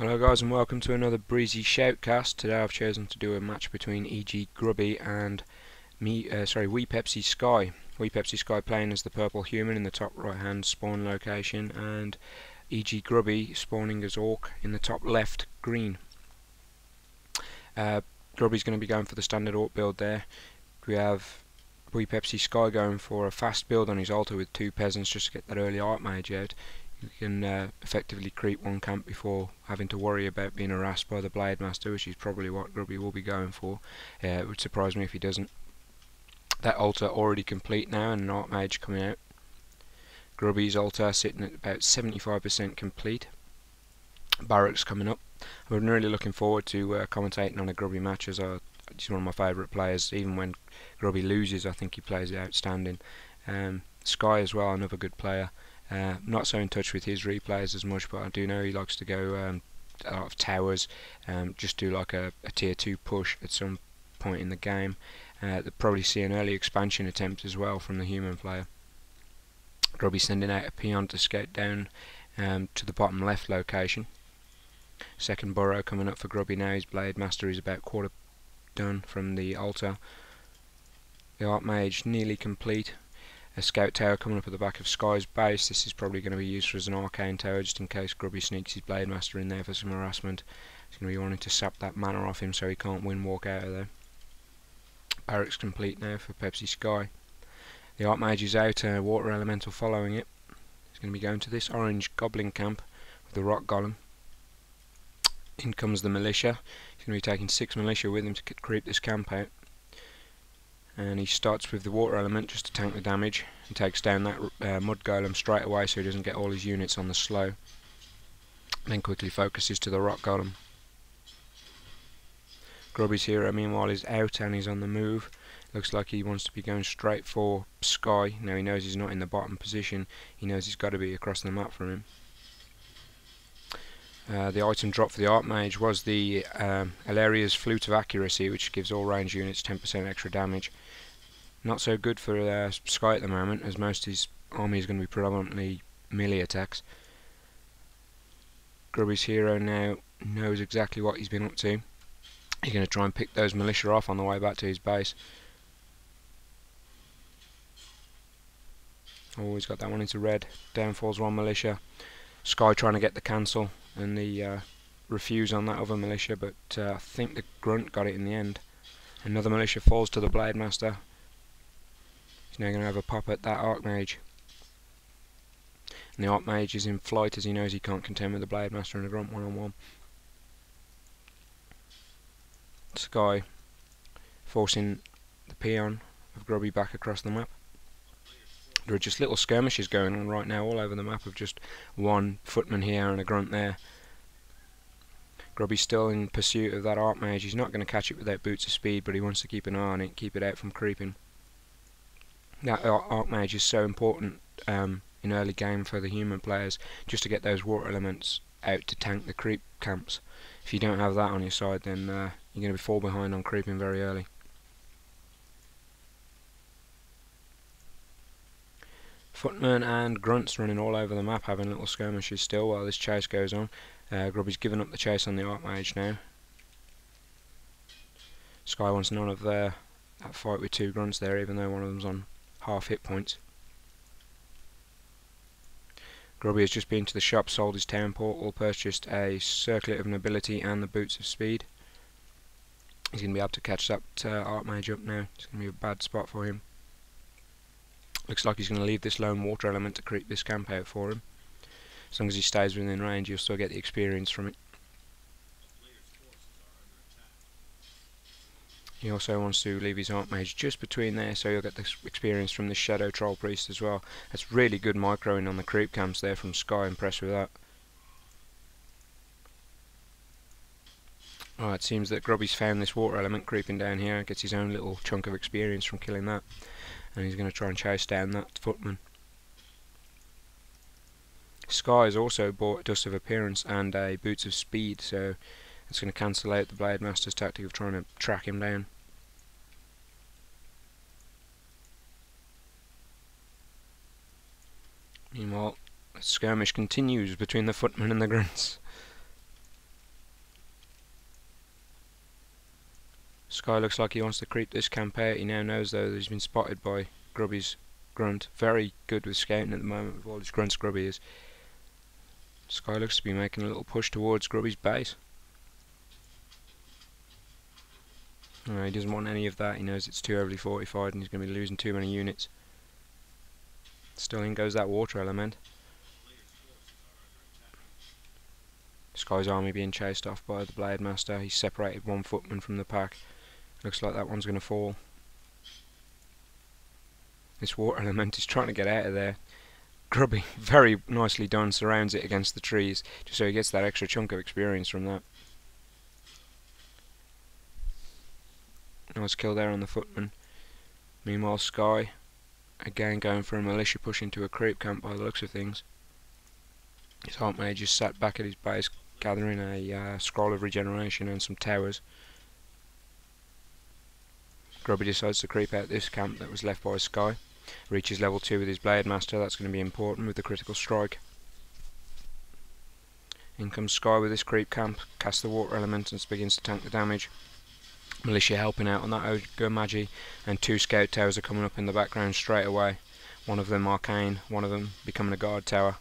Hello guys and welcome to another breezy shoutcast. Today I've chosen to do a match between EG.Grubby and We.Pepsi Sky. We.Pepsi Sky playing as the purple human in the top right hand spawn location, and EG.Grubby spawning as orc in the top left green. Grubby's going to be going for the standard orc build there. We have We.Pepsi Sky going for a fast build on his altar with two peasants just to get that early Archmage out. You can effectively creep one camp before having to worry about being harassed by the Blade Master, which is probably what Grubby will be going for. It would surprise me if he doesn't. That altar already complete now and an Archmage coming out. Grubby's altar sitting at about 75% complete. Barracks coming up. I'm really looking forward to commentating on a Grubby match, as he's one of my favourite players. Even when Grubby loses, I think he plays outstanding. Sky as well, another good player. Not so in touch with his replays as much, but I do know he likes to go a lot of towers, just do like a tier 2 push at some point in the game. They'll probably see an early expansion attempt as well from the human player. Grubby sending out a peon to scout down to the bottom left location. Second burrow coming up for Grubby now. His Blade Master is about quarter done from the altar. The Archmage nearly complete. A scout tower coming up at the back of Sky's base. This is probably going to be used as an arcane tower just in case Grubby sneaks his Blade Master in there for some harassment. He's going to be wanting to sap that mana off him so he can't walk out of there. Barracks complete now for Pepsi Sky. The Archmage is out, water elemental following it. He's going to be going to this orange goblin camp with the rock golem. In comes the militia. He's going to be taking 6 militia with him to creep this camp out. And he starts with the water element just to tank the damage, and takes down that mud golem straight away so he doesn't get all his units on the slow. Then quickly focuses to the rock golem. Grubby's hero meanwhile is out and he's on the move. Looks like he wants to be going straight for Sky. Now he knows he's not in the bottom position, he knows he's got to be across the map from him. The item drop for the Archmage was the Aleria's Flute of Accuracy, which gives all range units 10% extra damage. Not so good for Sky at the moment, as most of his army is going to be predominantly melee attacks. Grubby's hero now knows exactly what he's been up to. He's going to try and pick those militia off on the way back to his base. Oh, he's got that one into red. Down falls one militia. Sky trying to get the cancel and the refuse on that other militia, but I think the grunt got it in the end. Another militia falls to the Blade Master. He's now going to have a pop at that Archmage. And the Archmage is in flight as he knows he can't contend with the Blade Master and the grunt one-on-one. Sky forcing the peon of Grubby back across the map. There are just little skirmishes going on right now all over the map of just one footman here and a grunt there. Grubby's still in pursuit of that Archmage. He's not going to catch it without boots of speed, but he wants to keep an eye on it, keep it out from creeping. That Archmage is so important in early game for the human players, just to get those water elements out to tank the creep camps. If you don't have that on your side, then you're going to fall behind on creeping very early. Footmen and grunts running all over the map, having little skirmishes still while this chase goes on. Grubby's given up the chase on the Archmage now. Sky wants none of that fight with two grunts there, even though one of them's on half hit points. Grubby has just been to the shop, sold his town portal, purchased a circlet of nobility and the boots of speed. He's going to be able to catch that Archmage up now. It's going to be a bad spot for him. Looks like he's going to leave this lone water element to creep this camp out for him. As long as he stays within range, you'll still get the experience from it. He also wants to leave his Archmage just between there, so you'll get the experience from the Shadow Troll Priest as well. That's really good microing on the creep camps there from Sky. Impressed with that. It seems that Grubby's found this water element creeping down here, gets his own little chunk of experience from killing that. And he's going to try and chase down that footman. Sky has also bought Dust of Appearance and a Boots of Speed, so it's going to cancel out the Blade Master's tactic of trying to track him down. Meanwhile, the skirmish continues between the footmen and the grunts. Sky looks like he wants to creep this camp out. He now knows though that he's been spotted by Grubby's grunt. Very good with scouting at the moment with all his grunts Grubby is. Sky looks to be making a little push towards Grubby's base. No, he doesn't want any of that. He knows it's too overly fortified and he's going to be losing too many units. Still in goes that water element. Sky's army being chased off by the Blade Master. He's separated one footman from the pack. Looks like that one's going to fall. This water element is trying to get out of there. Grubby, very nicely done, surrounds it against the trees, just so he gets that extra chunk of experience from that. Nice kill there on the footman. Meanwhile, Sky, again going for a militia push into a creep camp by the looks of things. His Heart Mage just sat back at his base, gathering a scroll of regeneration and some towers. Grubby decides to creep out this camp that was left by Sky. Reaches level 2 with his Blade Master. That's going to be important with the critical strike. In comes Sky with this creep camp, casts the water element and begins to tank the damage. Militia helping out on that Ogre Magi, and 2 scout towers are coming up in the background straight away. One of them arcane, one of them becoming a guard tower.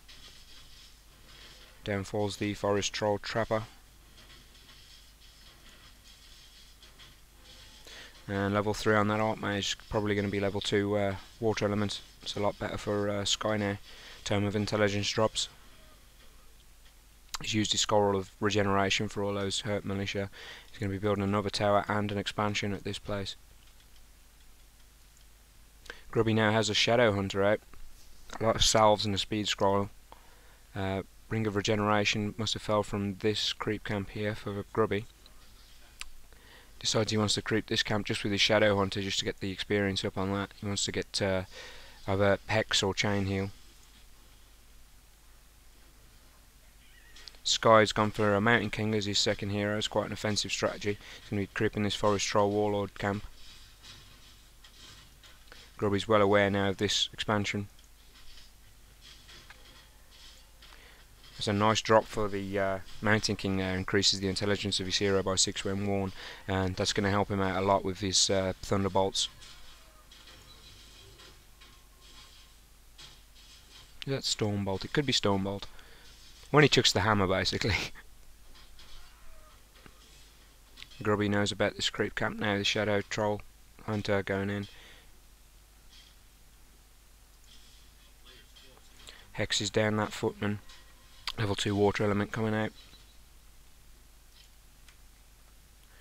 Down falls the Forest Troll Trapper. And level 3 on that Archmage, probably going to be level 2 water element. It's a lot better for Sky now. Tome of Intelligence drops. He's used his scroll of regeneration for all those hurt militia. He's going to be building another tower and an expansion at this place. Grubby now has a Shadow Hunter out. A lot of salves and a speed scroll. Ring of Regeneration must have fell from this creep camp here for Grubby. Decides he wants to creep this camp just with his Shadow Hunter just to get the experience up on that. He wants to get either Hex or Chain Heal. Sky's gone for a Mountain King as his second hero. It's quite an offensive strategy. He's going to be creeping this Forest Troll Warlord camp. Grubby's well aware now of this expansion. There's a nice drop for the Mountain King there, increases the intelligence of his hero by 6 when worn, and that's going to help him out a lot with his Thunderbolts. Is that Stormbolt? It could be Stormbolt. When he chucks the hammer, basically. Grubby knows about this creep camp now, the Shadow Troll Hunter going in. Hex is down that footman. Level 2 water element coming out.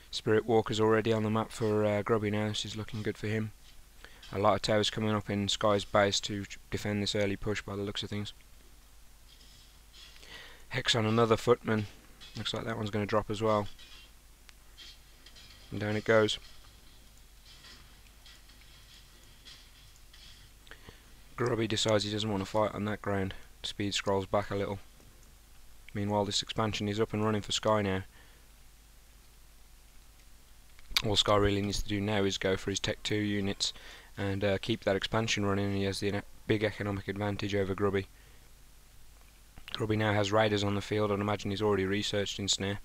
Spirit Walker's already on the map for Grubby now. This is looking good for him. A lot of towers coming up in Sky's base to defend this early push by the looks of things. Hex on another footman. Looks like that one's going to drop as well. And down it goes. Grubby decides he doesn't want to fight on that ground. Speed scrolls back a little. Meanwhile, this expansion is up and running for Sky now. All Sky really needs to do now is go for his Tech 2 units and keep that expansion running. He has the big economic advantage over Grubby. Grubby now has raiders on the field, and I imagine he's already researched in Snare.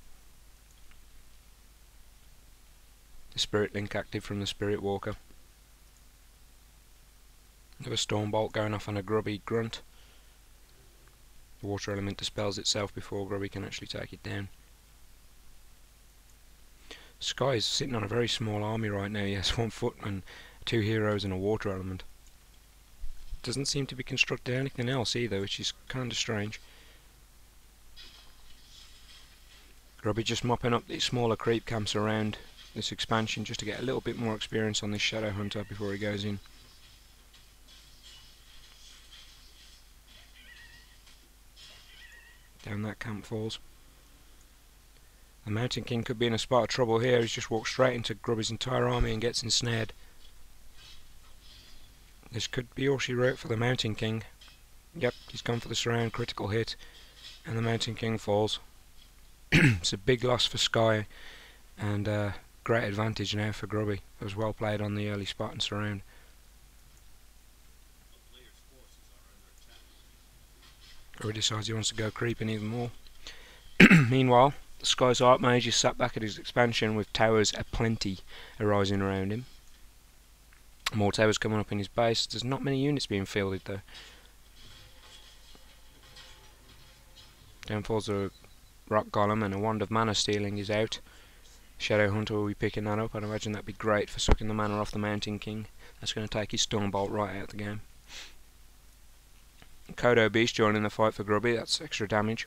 The Spirit Link active from the Spirit Walker. Another Stormbolt going off on a Grubby grunt. The water element dispels itself before Grubby can actually take it down. Sky is sitting on a very small army right now. He has 1 footman, 2 heroes and a water element. Doesn't seem to be constructing anything else either, which is kind of strange. Grubby just mopping up these smaller creep camps around this expansion just to get a little bit more experience on this Shadow Hunter before he goes in. Down that camp falls. The Mountain King could be in a spot of trouble here. He's just walked straight into Grubby's entire army and gets ensnared. This could be all she wrote for the Mountain King. Yep, he's gone for the surround, critical hit, and the Mountain King falls. It's a big loss for Sky, and great advantage now for Grubby. It was well played on the early spot and surround. Grubby decides he wants to go creeping even more. Meanwhile, Sky's Archmage is sat back at his expansion with towers aplenty arising around him. More towers coming up in his base. There's not many units being fielded though. Down falls a Rock Golem, and a Wand of Mana Stealing is out. Shadow Hunter will be picking that up. I'd imagine that'd be great for sucking the mana off the Mountain King. That's going to take his Stormbolt right out of the game. Kodo Beast joining the fight for Grubby. That's extra damage.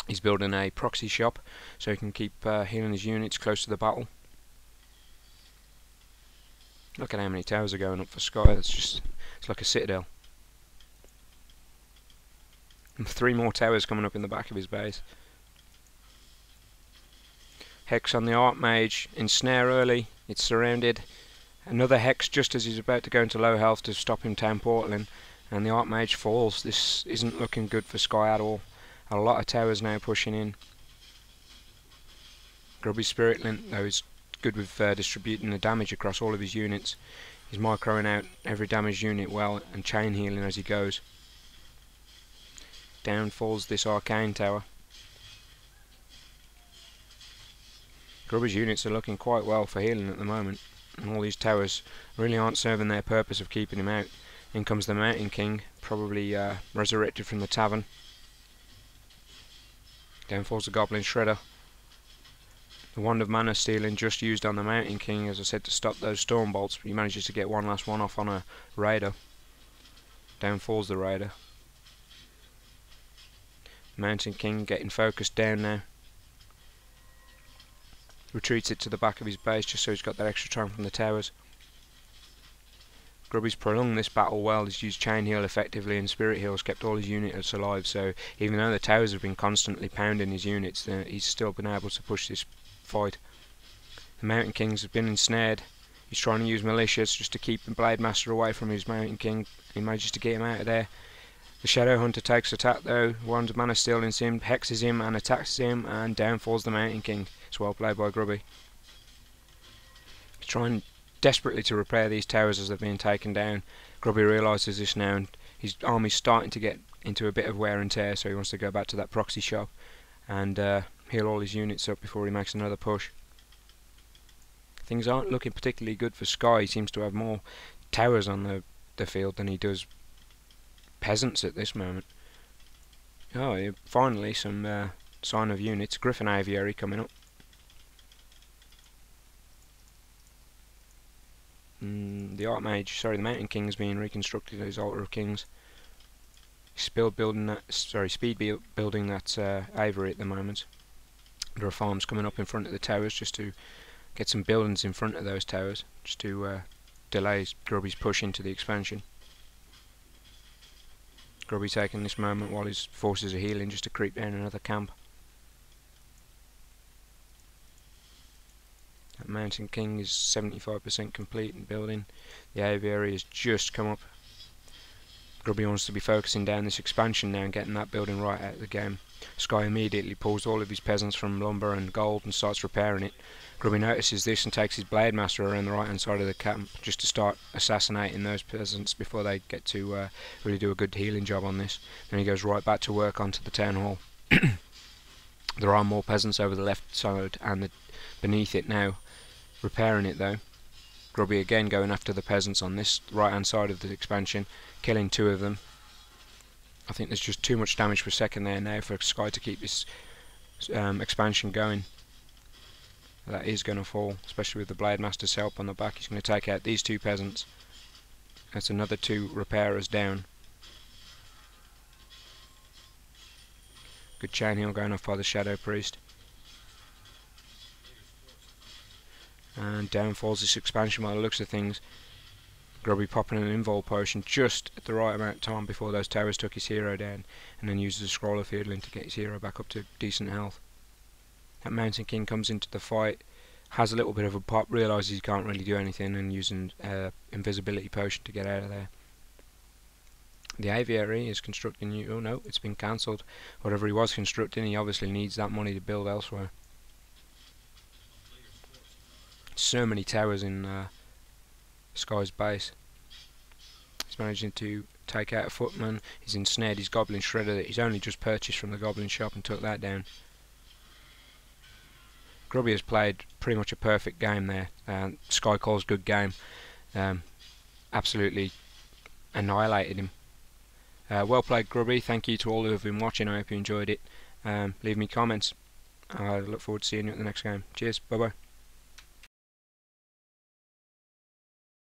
He's building a proxy shop so he can keep healing his units close to the battle. Look at how many towers are going up for Sky. It's like a citadel. And 3 more towers coming up in the back of his base. Hex on the Archmage, ensnare early, it's surrounded. Another Hex just as he's about to go into low health to stop him teleporting, and the Archmage falls. This isn't looking good for Sky at all. A lot of towers now pushing in. Grubby Spirit Link though is good with distributing the damage across all of his units. He's microing out every damaged unit well and chain healing as he goes. Down falls this Arcane Tower. Grubby's units are looking quite well for healing at the moment, and all these towers really aren't serving their purpose of keeping him out. In comes the Mountain King, probably resurrected from the tavern. Down falls the Goblin Shredder. The Wand of Mana Stealing just used on the Mountain King, as I said, to stop those Storm Bolts, but he manages to get one last one off on a Raider. Down falls the Raider. Mountain King getting focused down now. Retreats it to the back of his base just so he's got that extra time from the towers. Grubby's prolonged this battle well. He's used Chain Heal effectively, and Spirit Heal's kept all his units alive, so even though the towers have been constantly pounding his units, he's still been able to push this fight. The Mountain Kings have been ensnared. He's trying to use Malicious just to keep the Blade Master away from his Mountain King. He manages to get him out of there. The Shadow Hunter takes attack though. Wand of Mana Stealing him, hexes him and attacks him, and down falls the Mountain King. It's well played by Grubby. He's trying desperately to repair these towers as they're being taken down. Grubby realises this now, and his army's starting to get into a bit of wear and tear, so he wants to go back to that proxy shop and heal all his units up before he makes another push. Things aren't looking particularly good for Sky. He seems to have more towers on the field than he does peasants at this moment. Oh, yeah, finally some sign of units. Griffin Aviary coming up. The the Mountain King is being reconstructed as Altar of Kings. He's still building that, building that aviary at the moment. There are farms coming up in front of the towers just to get some buildings in front of those towers, just to delay Grubby's push into the expansion. Grubby taking this moment while his forces are healing just to creep down another camp. That Mountain King is 75% complete in building. The aviary has just come up. Grubby wants to be focusing down this expansion now and getting that building right out of the game. Sky immediately pulls all of his peasants from lumber and gold and starts repairing it. Grubby notices this and takes his Blade Master around the right hand side of the camp just to start assassinating those peasants before they get to really do a good healing job on this. Then he goes right back to work onto the town hall. There are more peasants over the left side and beneath it now, repairing it though. Grubby again going after the peasants on this right hand side of the expansion, killing 2 of them. I think there's just too much damage per second there now for Sky to keep this expansion going. That is going to fall, especially with the Blade Master's help on the back. He's going to take out these 2 peasants. That's another 2 repairers down. Good chain heal going off by the Shadow Priest. And down falls this expansion by the looks of things. Grubby popping an invul potion just at the right amount of time before those towers took his hero down, and then uses a scroll of healing to get his hero back up to decent health. That Mountain King comes into the fight, has a little bit of a pop, realises he can't really do anything, and using invisibility potion to get out of there. The aviary is constructing new. Oh no, it's been cancelled. Whatever he was constructing, he obviously needs that money to build elsewhere. So many towers in Sky's base. He's managing to take out a footman. He's ensnared his Goblin Shredder that he's only just purchased from the Goblin shop and took that down. Grubby has played pretty much a perfect game there. Sky calls good game. Absolutely annihilated him. Well played, Grubby. Thank you to all who have been watching. I hope you enjoyed it. Leave me comments. I look forward to seeing you at the next game. Cheers. Bye bye.